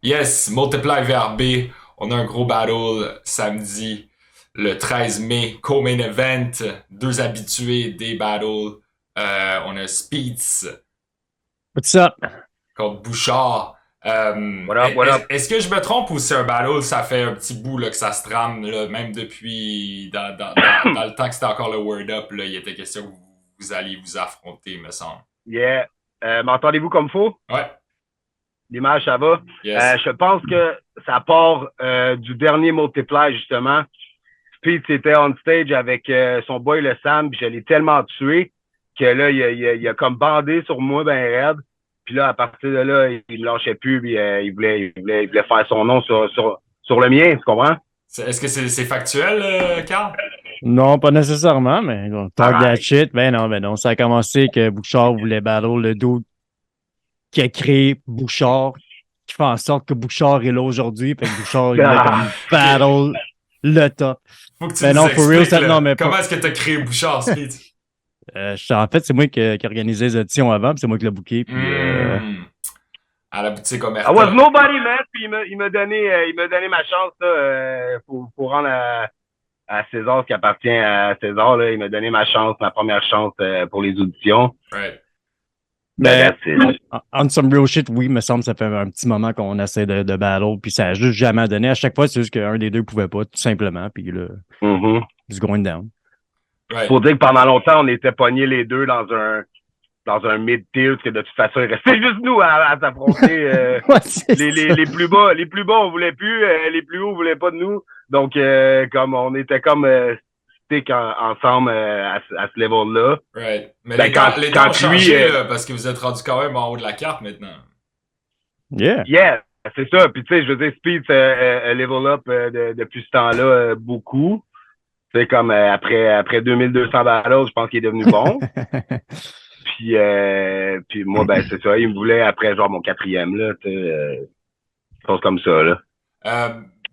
Yes, Multiply VRB. On a un gros battle samedi, le 13 mai. Co-main event. Deux habitués des battles. On a Speeds What's up? contre Bouchard. What up, what up? Est-ce que je me trompe ou c'est un battle, ça fait un petit bout là, que ça se trame, là, même depuis dans le temps que c'était encore le Word Up, là, il était question que vous alliez vous affronter, me semble. Yeah. M'entendez-vous comme faut? Ouais. L'image, ça va? Yes. Je pense que ça part du dernier Multiply, justement. Speed était on stage avec son boy le Sam, puis je l'ai tellement tué que là, il a comme bandé sur moi ben raide. Puis là, à partir de là, il me lâchait plus, puis il voulait faire son nom sur le mien, tu comprends? Est-ce que c'est factuel, Carl? Non, pas nécessairement, mais talk that Alright. shit. Ben non. Ça a commencé que Bouchard voulait battle le dude qui a créé Bouchard, qui fait en sorte que Bouchard est là aujourd'hui. Fait que Bouchard, il voulait comme battle le top. Faut que tu Ben nous non, for real, expliques, là. non, mais Comment pas. est-ce que t'as créé Bouchard, Speed? En fait, c'est moi qui organisais les auditions avant, puis c'est moi qui l'ai booké. Puis, À la boutique I Omerta. was nobody, man. Puis il m'a donné ma chance là, pour rendre à César ce qui appartient à César. Là. Il m'a donné ma chance, ma première chance pour les auditions. Right. mais That's it. on some real shit, oui, me semble que ça fait un petit moment qu'on essaie de battle, puis ça a juste jamais donné. À chaque fois, c'est juste qu'un des deux pouvait pas, tout simplement, puis là, Mm-hmm. it's going down. Right. Faut dire que pendant longtemps, on était pognés les deux dans un mid-tier, parce que de toute façon, il restait juste nous à s'affronter. Ouais, c'est ça. Les plus bas, on voulait plus, les plus hauts, on voulait pas de nous. Donc, comme on était comme stick ensemble à ce level-là. Right. Mais Ben, les temps ont quand changé, lui, là, parce que vous êtes rendu quand même en haut de la carte maintenant. Yeah. yeah, c'est ça. Puis, tu sais, je veux dire, Speed level up depuis ce temps-là beaucoup. Tu sais, comme après 2200 battles, je pense qu'il est devenu bon. Puis moi, ben, c'est ça. Il me voulait après, genre, mon quatrième, là, tu sais, chose comme ça, là.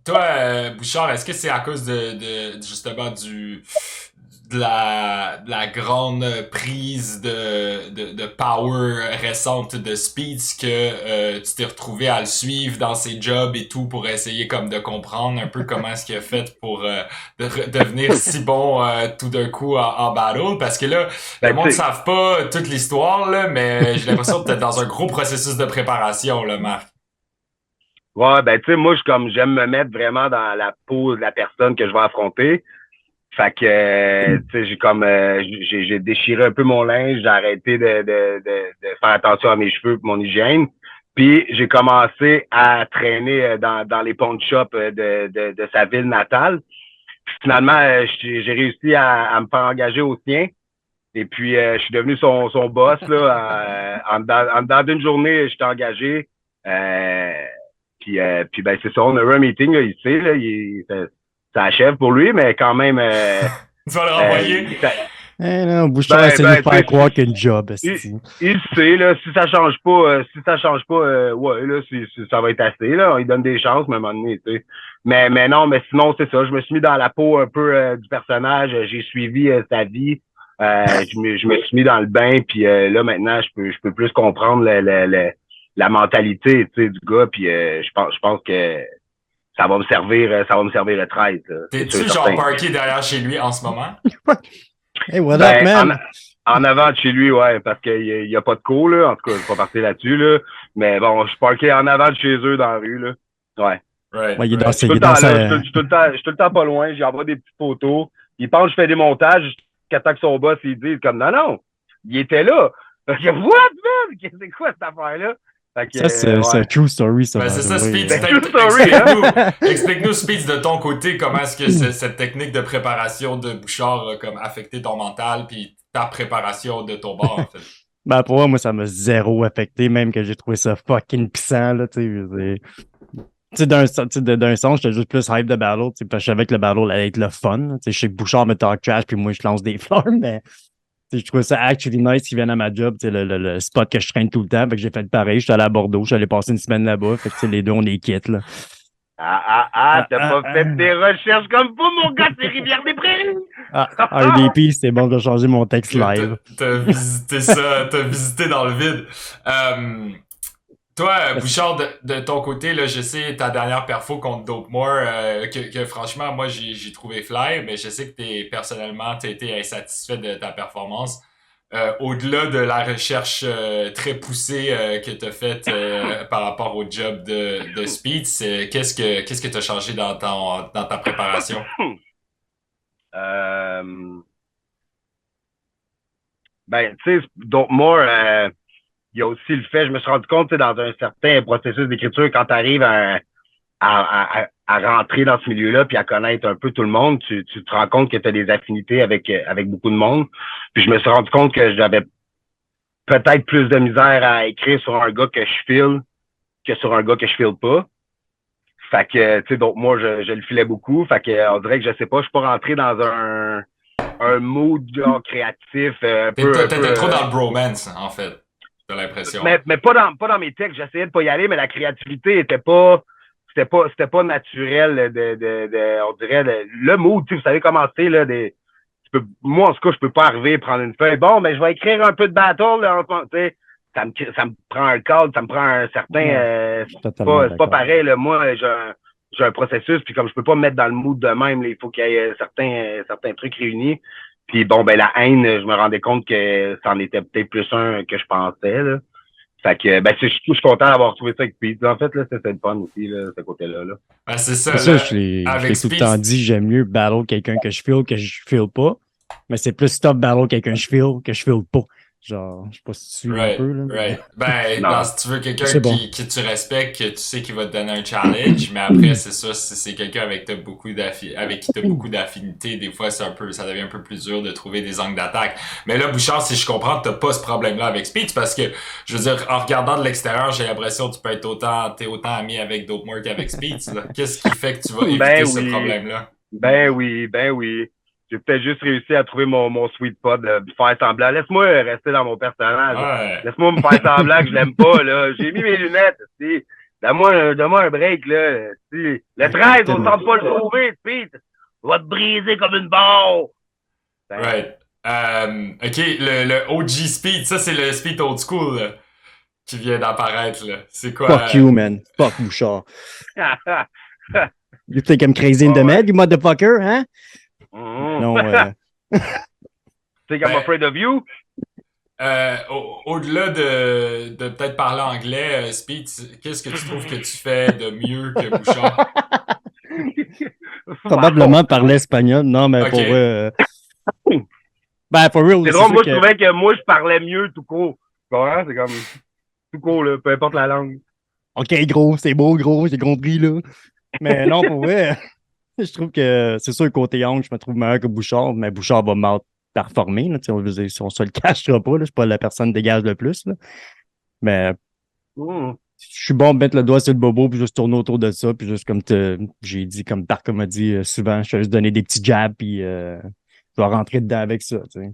Toi, Bouchard, est-ce que c'est à cause de justement de la grande prise de power récente de Speeds que tu t'es retrouvé à le suivre dans ses jobs et tout pour essayer comme de comprendre un peu comment est-ce qu'il a fait pour devenir si bon tout d'un coup en battle? Parce que là, le Ben, monde ne tu sais, savent pas toute l'histoire, là, mais j'ai l'impression que t'es dans un gros processus de préparation, là, Marc. ouais, ben, tu sais, moi, j'aime me mettre vraiment dans la peau de la personne que je vais affronter. Fait que, tu sais, j'ai déchiré un peu mon linge, j'ai arrêté de faire attention à mes cheveux et mon hygiène. Puis, j'ai commencé à traîner dans les pawn shops de sa ville natale. Puis, finalement, j'ai réussi à me faire engager au sien. Et puis, je suis devenu son boss, là. En dedans d'une journée, j'étais engagé. Puis ben, c'est ça, on a eu un meeting, là, il sait, là, ça achève pour lui, mais quand même, Tu vas le renvoyer? Eh non, Bouchard essaie de nous faire croire qu'il y a une job. Il sait, là, si ça change pas, ouais, là, ça va être assez, là, on lui donne des chances, mais à un moment donné, tu sais. Mais non, mais sinon, c'est ça, je me suis mis dans la peau un peu du personnage, j'ai suivi sa vie, je me suis mis dans le bain, puis là, maintenant, je peux plus comprendre la mentalité, tu sais, du gars, puis je pense que ça va me servir le 13. T'es-tu genre parké derrière chez lui en ce moment? Hey, what up, man? En avant de chez lui, ouais, parce qu'il y a pas de cours, là. En tout cas, je vais pas partir là-dessus, là. Mais bon, je suis parké en avant de chez eux dans la rue, là. Ouais. Right, Ouais, il est right. dans Je suis tout le temps là, je suis tout le temps pas loin, j'envoie des petites photos. Il pense que je fais des montages jusqu'à temps que son boss, il dit comme, non, il était là. What, man? C'est quoi cette affaire-là? Ça, c'est un true story, ça. Ben, c'est ça, Speed. C'est true story, Explique-nous, Speed, de ton côté, comment est-ce que cette technique de préparation de Bouchard a comme affecté ton mental puis ta préparation de ton bord, en fait. Ben, pour moi, ça m'a zéro affecté, même que j'ai trouvé ça fucking puissant, là, tu sais. D'un sens, j'étais juste plus hype de battle, parce que je savais que le battle allait être le fun. Je sais que Bouchard me talk trash, puis moi, je lance des fleurs, mais je trouvais ça actually nice qu'ils viennent à ma job, le spot que je traîne tout le temps. Fait que j'ai fait pareil, j'étais allé à Bordeaux, j'allais passer une semaine là-bas. Fait que les deux, on les quitte, là. T'as pas fait des recherches comme vous, mon gars, c'est Rivière-des-Prairies! RDP, c'était bon de changer mon texte live. T'as visité ça, t'as visité dans le vide. Toi, Bouchard, de ton côté, là, je sais ta dernière perfo contre Dopemore, que franchement, moi, j'ai trouvé fly, mais je sais que personnellement, t'as été insatisfait de ta performance. Au-delà de la recherche très poussée que t'as faite par rapport au job de Speed, qu'est-ce que t'as changé dans ta préparation? Euh, ben, tu sais, donc moi, il y a aussi le fait, je me suis rendu compte, tu sais, dans un certain processus d'écriture, quand tu arrives à rentrer dans ce milieu-là puis à connaître un peu tout le monde, tu te rends compte que tu as des affinités avec beaucoup de monde. Puis je me suis rendu compte que j'avais peut-être plus de misère à écrire sur un gars que je file que sur un gars que je file pas. Fait que, tu sais, donc moi, je le filais beaucoup. Fait que, on dirait que je sais pas, je suis pas rentré dans un mood genre créatif T'étais trop dans le bromance, en fait. T'as l'impression. Mais pas dans mes textes, j'essayais de pas y aller, mais la créativité c'était pas naturel on dirait le mood, tu sais, vous savez comment c'est là moi en tout cas, je peux pas arriver à prendre une feuille. Bon, mais je vais écrire un peu de battle là, tu sais, ça me prend un cadre, ça me prend un certain c'est pas pareil là, moi j'ai un processus puis comme je peux pas me mettre dans le mood de même, là, il faut qu'il y ait certains trucs réunis. Puis bon, ben la haine, je me rendais compte que c'en était peut-être plus un que je pensais. Là. Fait que ben je suis content d'avoir trouvé ça avec Pete. En fait, là, c'était le fun aussi, là, ce côté-là. Là. Ben, c'est ça, C'est ça, là, je l'ai avec tout le Speed, temps dit, j'aime mieux battle quelqu'un que je feel pas. Mais c'est plus stop battle quelqu'un que je feel pas. Genre, je sais pas si tu suis un peu, là. right. Ben, Non. si tu veux quelqu'un C'est bon. qui tu respectes, que tu sais qu'il va te donner un challenge, mais après, c'est ça, si c'est quelqu'un avec qui t'as beaucoup d'affinités, des fois, ça devient un peu plus dur de trouver des angles d'attaque. Mais là, Bouchard, si je comprends, t'as pas ce problème-là avec Speed, parce que, je veux dire, en regardant de l'extérieur, j'ai l'impression que tu peux être t'es autant ami avec Dopemore qu'avec Speed, là. Qu'est-ce qui fait que tu vas éviter ce problème-là? Ben oui. J'ai peut-être juste réussi à trouver mon sweet spot, de faire semblant. Laisse-moi rester dans mon personnage. Ouais. Laisse-moi me faire semblant que je l'aime pas, là. J'ai mis mes lunettes, tu donne-moi un break, là. Le 13, on ne semble pas le trouver, Pete. On va te briser comme une barre. Ben, Right. OK, le OG Speed, ça, c'est le Speed old school, là, qui vient d'apparaître, là. C'est quoi? Fuck you, man. Fuck Bouchard. You think I'm crazy in the head, you motherfucker, hein? Non, Think I'm afraid of you? Au-delà de peut-être parler anglais, Speed, qu'est-ce que tu trouves que tu fais de mieux que Bouchard? probablement parler espagnol. Non, mais Ok. pour ben, for real. C'est drôle, moi, je trouvais que moi, je parlais mieux tout court. Hein? C'est comme tout court, là, peu importe la langue. OK, gros, c'est beau, gros, j'ai compris, là. Mais non, pour vrai, je trouve que c'est sûr, côté angle, je me trouve meilleur que Bouchard, mais Bouchard va mal performer, là, on veut dire, si on se le cachera pas, là, je suis pas la personne qui dégage le plus, là. Mais je suis bon de mettre le doigt sur le bobo puis juste tourner autour de ça, puis juste comme j'ai dit, comme Darko m'a dit souvent, je vais juste donner des petits jabs, puis je vais rentrer dedans avec ça, tu sais.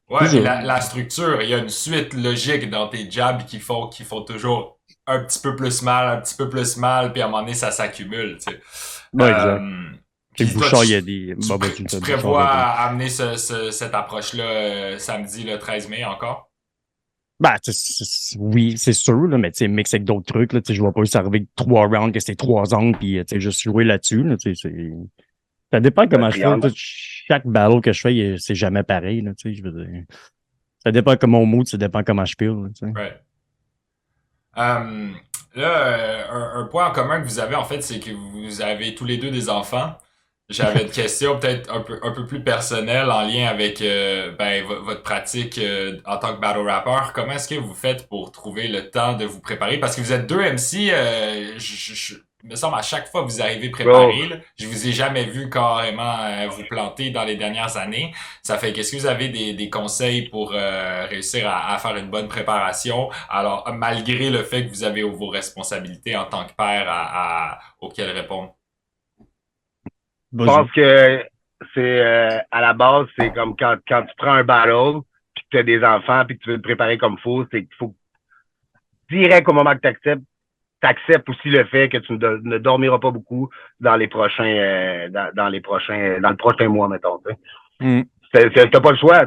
Ouais, puis la structure, il y a une suite logique dans tes jabs qui font toujours un petit peu plus mal, puis à un moment donné, ça s'accumule, tu sais. Ouais, exact. Puis Bouchard, il y a des... Tu prévois amener cette approche-là samedi, le 13 mai, encore? Ben, oui, c'est sûr, là, mais tu sais, mix avec d'autres trucs, là, tu sais, je vois pas juste arriver avec 3 rounds, que c'est 3 angles, puis tu sais, juste jouer là-dessus, là, tu sais, ça dépend comment je fais. Chaque battle que je fais, c'est jamais pareil, là, tu sais, je veux dire. Ça dépend comment mon mood, ça dépend comment je feel, là, tu sais. Right. Là, un point en commun que vous avez, en fait, c'est que vous avez tous les deux des enfants. J'avais une question peut-être un peu plus personnelle en lien avec votre pratique en tant que battle rapper. Comment est-ce que vous faites pour trouver le temps de vous préparer? Parce que vous êtes deux MC, il me semble à chaque fois que vous arrivez préparé, là, je vous ai jamais vu carrément vous planter dans les dernières années. Ça fait qu'est-ce que vous avez des conseils pour réussir à faire une bonne préparation? Alors, malgré le fait que vous avez vos responsabilités en tant que père auxquelles répondre. Je pense que c'est à la base, c'est comme quand tu prends un battle, puis que tu as des enfants, puis que tu veux te préparer comme faut, c'est qu'il faut direct au moment que tu acceptes aussi le fait que tu ne dormiras pas beaucoup dans les prochains dans le prochain mois, mettons. T'as pas le choix.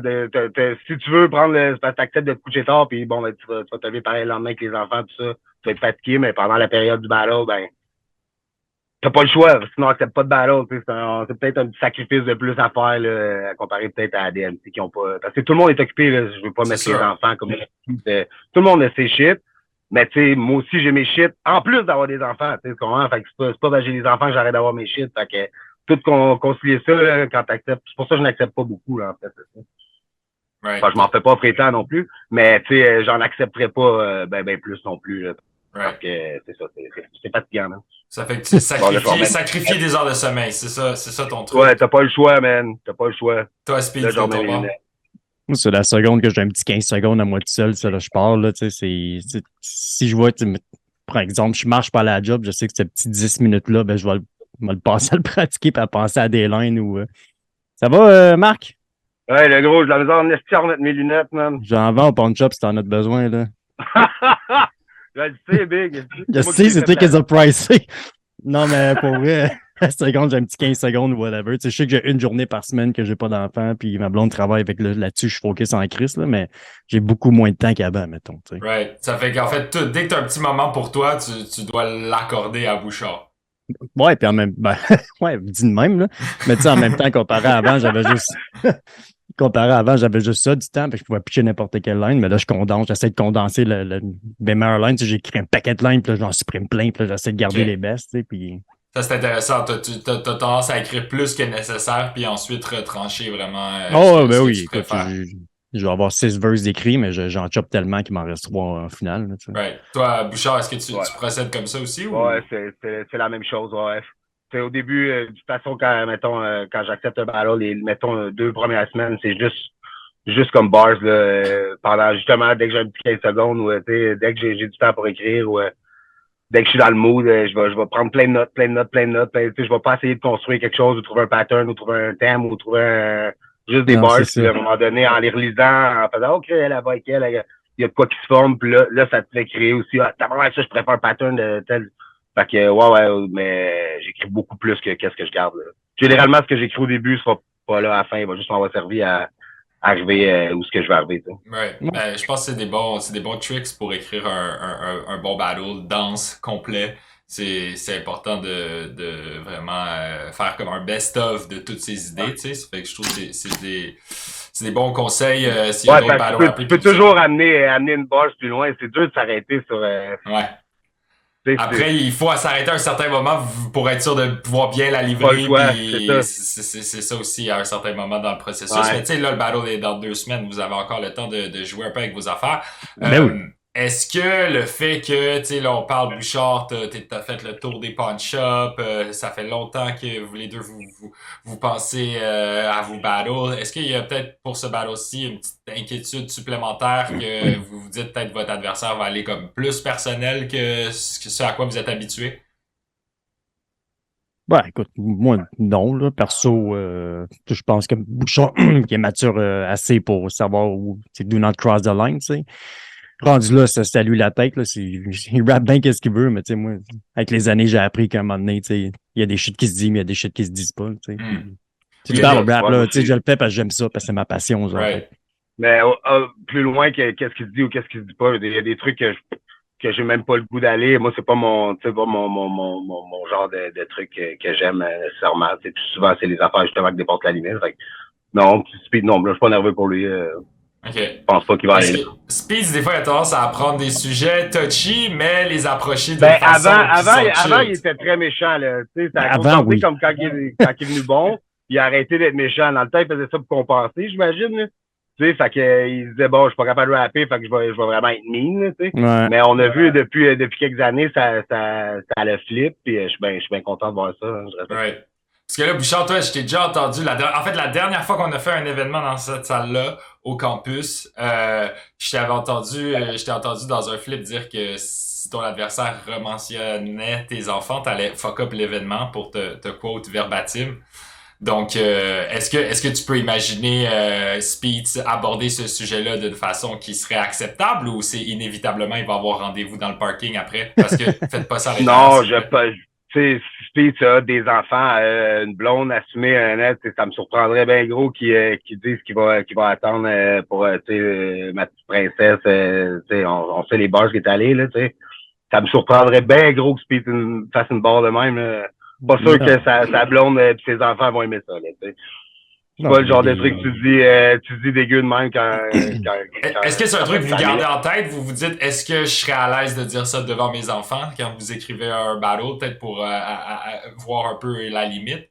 Si tu veux prendre parce que t'acceptes de te coucher tard, puis bon, ben, tu vas te lever pareil le lendemain avec les enfants, tout ça. Tu vas être fatigué, mais pendant la période du battle, ben, t'as pas le choix. Sinon, accepte pas de battle. C'est peut-être un petit sacrifice de plus à faire, là, à comparer peut-être à des MC qui ont pas. Parce que tout le monde est occupé, là. Je veux pas mettre les enfants comme tout le monde a ses shit. Mais tu sais, moi aussi, j'ai mes shit, en plus d'avoir des enfants, tu sais, comment? Fait que c'est pas parce que j'ai des enfants que j'arrête d'avoir mes shit. Fait que tout concilier ça, là, quand t'acceptes. C'est pour ça que je n'accepte pas beaucoup, là, en fait. Right. Enfin, je m'en fais pas prétendre non plus, mais tu sais, j'en accepterai pas ben plus non plus. Là, parce que c'est ça, c'est fatigant, là. Ça fait que tu sacrifies des heures de sommeil, c'est ça ton truc. Ouais, t'as pas le choix, man. T'as pas le choix. Toi, Speed, c'est ton bord. C'est la seconde que j'ai un petit 15 secondes à moi tout seul, ça, là, je pars, là, tu sais, si je vois, par exemple, je marche par la job, je sais que ce petit 10 minutes-là, ben, je vais le passer à le pratiquer puis à penser à des lines ou... Ça va, Marc? Ouais, le gros, j'ai la misère en esti à remettre mes lunettes, man. J'en vends au pawn shop si t'en as besoin, là. Je le sais, Big. Je sais, c'est toi qui les as pricés. Non, mais pour vrai, la seconde, j'ai un petit 15 secondes ou whatever. Tu sais, je sais que j'ai une journée par semaine que j'ai pas d'enfant, puis ma blonde travaille avec là-dessus, je suis focus en crise, là, mais j'ai beaucoup moins de temps qu'avant, mettons. Tu sais. Right. Ça fait qu'en fait, dès que t'as un petit moment pour toi, tu dois l'accorder à Bouchard. Ouais, puis en même ouais, dis de même, là. Mais tu sais, en même temps, comparé à avant, j'avais juste ça du temps, puis je pouvais pitcher n'importe quelle line, mais là, j'essaie de condenser les meilleures lines. Tu sais, j'écris un paquet de lines, puis là, j'en supprime plein, puis là, j'essaie de garder les best, tu sais, puis... Ça, c'est intéressant. T'as tendance à écrire plus que nécessaire, puis ensuite retrancher vraiment. Ben oui, écoute, je vais avoir 6 verses d'écrit, mais j'en chope tellement qu'il m'en reste 3 en finale. Là, right. Toi, Bouchard, est-ce que tu procèdes comme ça aussi? Ou... Ouais, c'est la même chose, ouais. C'est au début, de toute façon, quand j'accepte un battle, mettons, 2 premières semaines, c'est juste comme bars, là, pendant, justement, dès que j'ai un petit 15 secondes, ou, dès que j'ai du temps pour écrire, ou, dès que je suis dans le mood, je vais prendre plein de notes. Je vais pas essayer de construire quelque chose, ou trouver un pattern, ou trouver un thème, ou trouver juste des bars, puis à un moment donné, en les relisant, en faisant, OK, elle va avec elle, il y a de quoi qui se forme, puis là, ça te fait créer aussi, ça, je préfère un pattern de tel. Fait que, ouais, mais j'écris beaucoup plus que qu'est-ce que je garde, là. Généralement, ce que j'écris au début sera pas là à la fin, il va juste m'avoir servi à arriver où ce que je vais arriver, tu sais. Ouais. Ben, je pense que c'est des bons tricks pour écrire un bon battle dense, complet. C'est important de vraiment faire comme un best-of de toutes ces idées, tu sais. Ça fait que je trouve que c'est des bons conseils. S'il y a d'autres battles tu peux toujours amener une bosse plus loin. C'est dur de s'arrêter sur... ouais. Après, il faut s'arrêter à un certain moment pour être sûr de pouvoir bien la livrer. C'est ça aussi à un certain moment dans le processus. Ouais. Mais tu sais, là, le battle est dans 2 semaines. Vous avez encore le temps de jouer un peu avec vos affaires. Oui. Est-ce que le fait que, tu sais, là, on parle Bouchard, t'as fait le tour des pawn shops, ça fait longtemps que vous les deux, vous pensez à vos battles. Est-ce qu'il y a peut-être pour ce battle-ci une petite inquiétude supplémentaire que vous vous dites peut-être votre adversaire va aller comme plus personnel que ce à quoi vous êtes habitué? Ouais, écoute, moi, non, là, perso, je pense que Bouchard, qui est mature assez pour savoir où, c'est do not cross the line, tu sais. Rendu là, ça lui la tête, là. Il rappe bien qu'est-ce qu'il veut, mais tu sais, moi, avec les années, j'ai appris qu'à un moment donné, tu sais, il y a des shit qui se disent, mais il y a des shit qui se disent pas, tu sais. Tu parles au rap, là, tu sais, je le fais parce que j'aime ça, parce que c'est ma passion, genre. Right. Mais plus loin que qu'est-ce qu'il se dit ou qu'est-ce qu'il se dit pas, il y a des trucs que j'ai même pas le goût d'aller. Moi, c'est pas mon genre de truc que j'aime nécessairement. Plus souvent, c'est les affaires justement qui dépassent la limite. Fait que, non, Speed, non, je suis pas nerveux pour lui. OK. Je pense pas qu'il va aller. Speed, des fois, il a tendance à prendre des sujets touchy, mais les approcher de façon avant, il était très méchant, là. Tu sais, ça a compenser comme quand il est venu bon, il a arrêté d'être méchant. Dans le temps, il faisait ça pour compenser, j'imagine, là. Tu sais, fait que, il se disait, bon, je suis pas capable de rapper, fait que je vais vraiment être mean, tu sais. Ouais. Mais on a vu depuis quelques années, ça le flip, puis je suis bien content de voir ça. Hein, right. Parce que là, Bouchard, toi, je t'ai déjà entendu, la dernière fois qu'on a fait un événement dans cette salle-là, au campus, je t'ai entendu dans un flip dire que si ton adversaire rementionnait tes enfants, t'allais fuck up l'événement pour te quote verbatim. Donc, est-ce que tu peux imaginer Speed aborder ce sujet-là d'une façon qui serait acceptable ou c'est inévitablement il va avoir rendez-vous dans le parking après? Parce que faites pas ça avec non, tu sais, Speed, ça, des enfants, une blonde assumée, ça me surprendrait bien gros qu'ils disent qu'il va attendre pour ma petite princesse. On sait les bars qui est allé, là, tu sais. Ça me surprendrait bien gros que Speed fasse une barre de même. Là. Pas sûr que sa blonde et ses enfants vont aimer ça, là, tu sais. C'est pas le genre de truc que tu dis dégueu de même quand est-ce que c'est un truc que vous gardez en tête? Vous vous dites, est-ce que je serais à l'aise de dire ça devant mes enfants quand vous écrivez un battle, peut-être pour voir un peu la limite?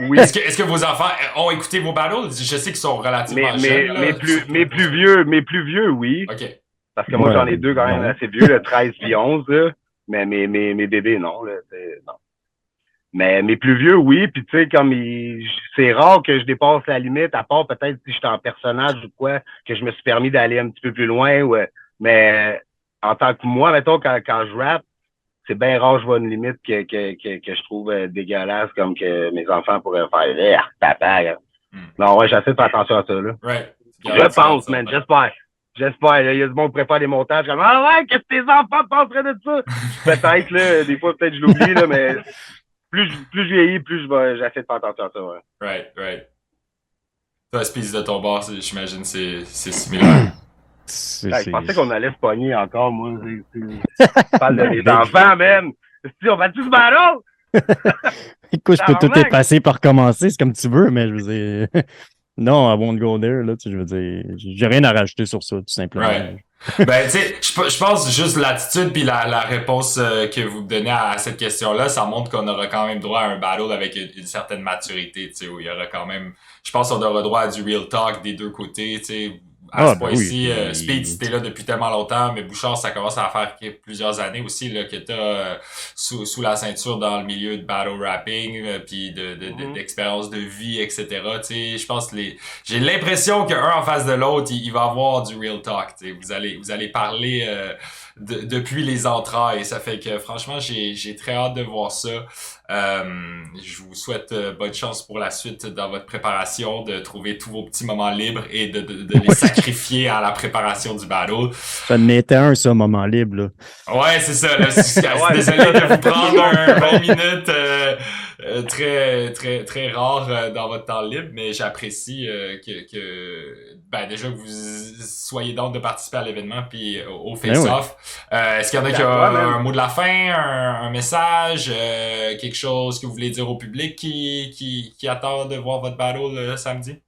Oui. Est-ce que vos enfants ont écouté vos battles? Je sais qu'ils sont relativement jeunes. Mes plus vieux, oui. OK. Parce que moi, j'en ai deux quand même assez vieux, le 13 puis 11, là. Mais mes bébés, non, là. Non. Mais mes plus vieux, oui. Puis tu sais, comme c'est rare que je dépasse la limite, à part peut-être si j'étais en personnage ou quoi, que je me suis permis d'aller un petit peu plus loin. Mais en tant que moi, mettons, quand je rappe, c'est bien rare que je vois une limite que je trouve dégueulasse, comme que mes enfants pourraient faire papa. Non, ouais, j'essaie de faire attention à ça, là. Right. Je pense, man, j'espère. J'espère. Il y a du monde qui prépare des montages comme ah ouais, qu'est-ce que tes enfants penseraient de ça? Peut-être, là, des fois, peut-être je l'oublie, là, mais plus je vieillis, plus j'essaie de faire attention à ça, ouais. Right. Toi, Speedy de ton bord, j'imagine c'est similaire. Je pensais qu'on allait se pogner encore, moi. Je parle des enfants, man. On va-tu se battre? Écoute, je peux tout effacer par commencer, c'est comme tu veux, mais je veux dire. Non, I won't go there, là, je veux dire. J'ai rien à rajouter sur ça, tout simplement. Right. Ben, tu sais, je pense juste l'attitude puis la réponse que vous donnez à cette question-là, ça montre qu'on aura quand même droit à un battle avec une certaine maturité, tu sais, où il y aura quand même, je pense qu'on aura droit à du real talk des deux côtés, tu sais. À ce point-ci, Speed, t'es là depuis tellement longtemps, mais Bouchard, ça commence à faire plusieurs années aussi là, que t'as sous la ceinture dans le milieu de battle rapping, puis d'expérience de vie, etc. Tu sais, je pense que j'ai l'impression qu'un en face de l'autre, il va avoir du real talk. Tu sais, vous allez parler depuis les entrailles. Ça fait que franchement, j'ai très hâte de voir ça. Je vous souhaite bonne chance pour la suite dans votre préparation, de trouver tous vos petits moments libres et de les sacrifier à la préparation du battle. Ça n'était un, ça, moment libre, là. Ouais, c'est ça. Là, désolé de vous prendre un 20 minutes très, très, très rare dans votre temps libre, mais j'apprécie déjà que vous soyez donc de participer à l'événement puis au face-off. Est-ce qu'il y en a qui ont un mot de la fin, un message, quelque chose que vous voulez dire au public qui attend de voir votre battle samedi?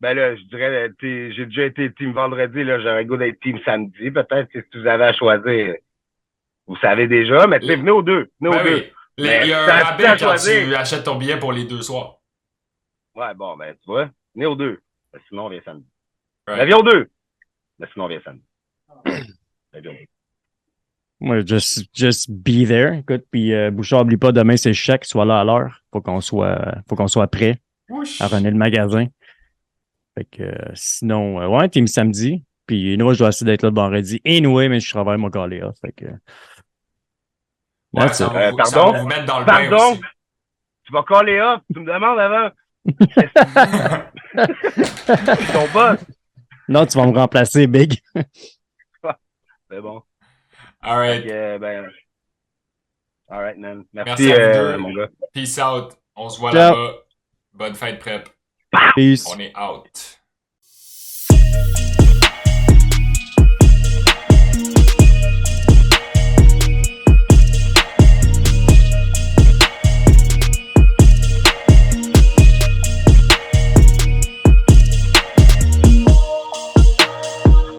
Ben là, je dirais, j'ai déjà été team vendredi, là, j'aurais le goût d'être team samedi, peut-être, si vous avez à choisir. Vous savez déjà, mais venez aux deux. Venez aux deux. Il y a un rabais quand tu achètes ton billet pour les 2 soirs. Ouais, bon, ben, tu vois, venez aux deux. Ben, sinon, on vient samedi. Right. Ben, viens aux deux. Ben, sinon, on vient samedi. Moi, just be there. Écoute, puis Bouchard, oublie pas, demain, c'est le chèque, sois là à l'heure. Faut qu'on soit prêt à runner le magasin. Fait que sinon, ouais, team samedi. Puis moi, je dois essayer d'être là le vendredi. Anyway, mais je travaille mon call off. Fait que. Ouais, ça va vous mettre dans le bain aussi. Tu vas caller off, tu me demandes avant. Ton boss. Non, tu vas me remplacer, Big. C'est bon. All right. All right, man. Merci à vous deux. Mon gars. Peace out. On se voit là-bas. Bonne fin de prep. Peace. On est out.